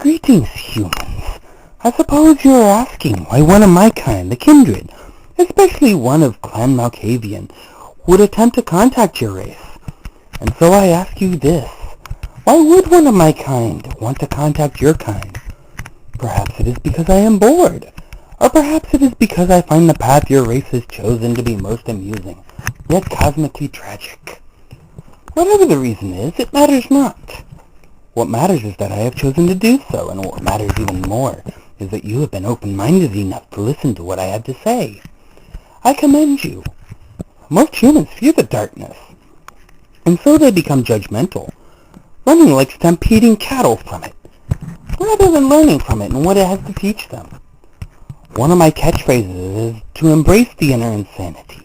Greetings, humans. I suppose you are asking why one of my kind, the kindred, especially one of Clan Malkavian, would attempt to contact your race. And so I ask you this. Why would one of my kind want to contact your kind? Perhaps it is because I am bored. Or perhaps it is because I find the path your race has chosen to be most amusing, yet cosmically tragic. Whatever the reason is, it matters not. What matters is that I have chosen to do so, and what matters even more is that you have been open-minded enough to listen to what I have to say. I commend you. Most humans fear the darkness, and so they become judgmental, running like stampeding cattle from it, rather than learning from it and what it has to teach them. One of my catchphrases is to embrace the inner insanity.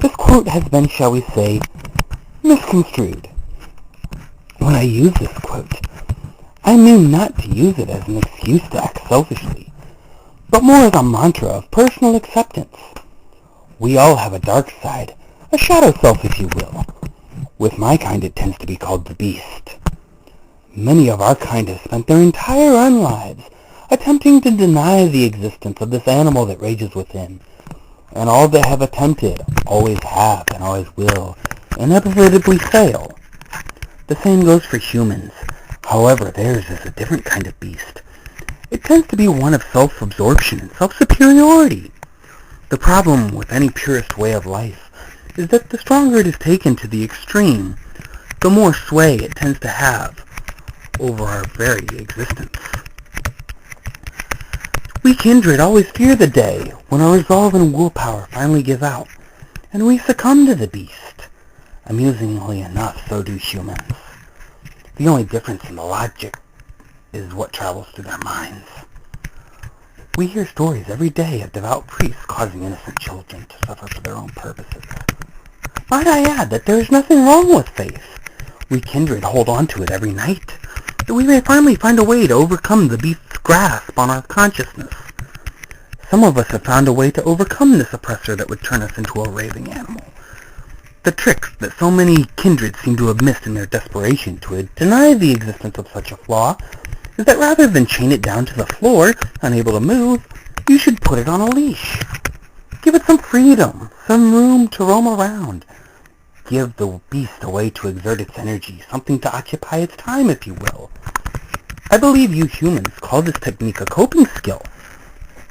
This quote has been, shall we say, misconstrued. When I use this quote, I mean not to use it as an excuse to act selfishly, but more as a mantra of personal acceptance. We all have a dark side, a shadow self if you will. With my kind it tends to be called the beast. Many of our kind have spent their entire lives attempting to deny the existence of this animal that rages within, and all they have attempted always have and always will inevitably fail. The same goes for humans. However, theirs is a different kind of beast. It tends to be one of self-absorption and self-superiority. The problem with any purist way of life is that the stronger it is taken to the extreme, the more sway it tends to have over our very existence. We kindred always fear the day when our resolve and willpower finally give out, and we succumb to the beast. Amusingly enough, so do humans. The only difference in the logic is what travels through their minds. We hear stories every day of devout priests causing innocent children to suffer for their own purposes. Might I add that there is nothing wrong with faith. We kindred hold on to it every night, that we may finally find a way to overcome the beast's grasp on our consciousness. Some of us have found a way to overcome this oppressor that would turn us into a raving animal. The trick that so many kindred seem to have missed in their desperation to deny the existence of such a flaw is that rather than chain it down to the floor, unable to move, you should put it on a leash. Give it some freedom, some room to roam around. Give the beast a way to exert its energy, something to occupy its time, if you will. I believe you humans call this technique a coping skill.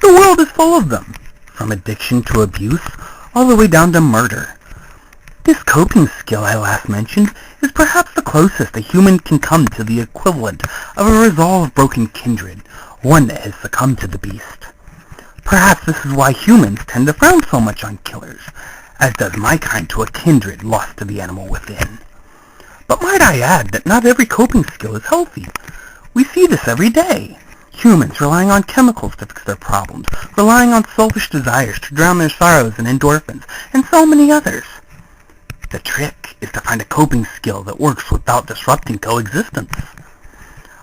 The world is full of them, from addiction to abuse, all the way down to murder. This coping skill I last mentioned is perhaps the closest a human can come to the equivalent of a resolve-broken kindred, one that has succumbed to the beast. Perhaps this is why humans tend to frown so much on killers, as does my kind to a kindred lost to the animal within. But might I add that not every coping skill is healthy. We see this every day. Humans relying on chemicals to fix their problems, relying on selfish desires to drown their sorrows in endorphins, and so many others. The trick is to find a coping skill that works without disrupting coexistence.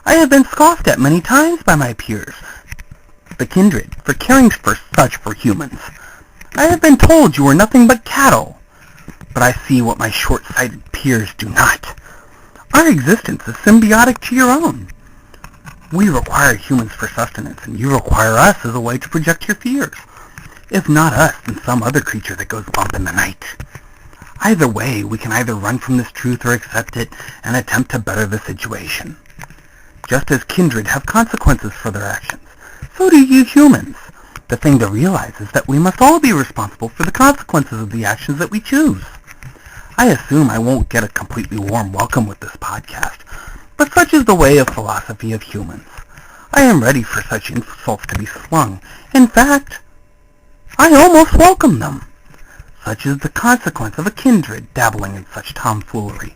I have been scoffed at many times by my peers, the kindred, for caring for humans. I have been told you are nothing but cattle, but I see what my short-sighted peers do not. Our existence is symbiotic to your own. We require humans for sustenance, and you require us as a way to project your fears. If not us, then some other creature that goes bump in the night. Either way, we can either run from this truth or accept it and attempt to better the situation. Just as kindred have consequences for their actions, so do you humans. The thing to realize is that we must all be responsible for the consequences of the actions that we choose. I assume I won't get a completely warm welcome with this podcast, but such is the way of philosophy of humans. I am ready for such insults to be slung. In fact, I almost welcome them. Such is the consequence of a kindred dabbling in such tomfoolery,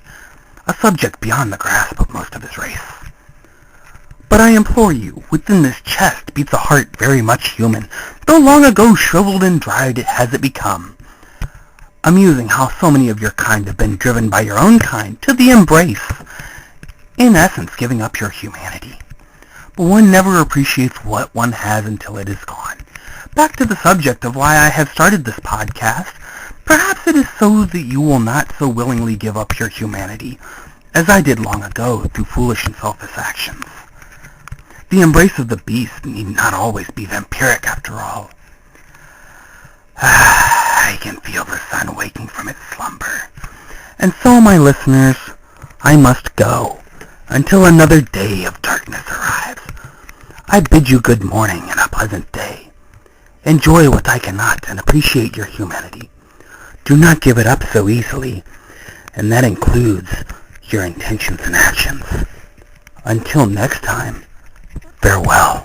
a subject beyond the grasp of most of his race. But I implore you, within this chest beats a heart very much human, though long ago shriveled and dried has it become. Amusing how so many of your kind have been driven by your own kind to the embrace, in essence giving up your humanity. But one never appreciates what one has until it is gone. Back to the subject of why I have started this podcast. Perhaps it is so that you will not so willingly give up your humanity, as I did long ago through foolish and selfish actions. The embrace of the beast need not always be vampiric after all. I can feel the sun waking from its slumber. And so, my listeners, I must go until another day of darkness arrives. I bid you good morning and a pleasant day. Enjoy what I cannot and appreciate your humanity. Do not give it up so easily, and that includes your intentions and actions. Until next time, farewell.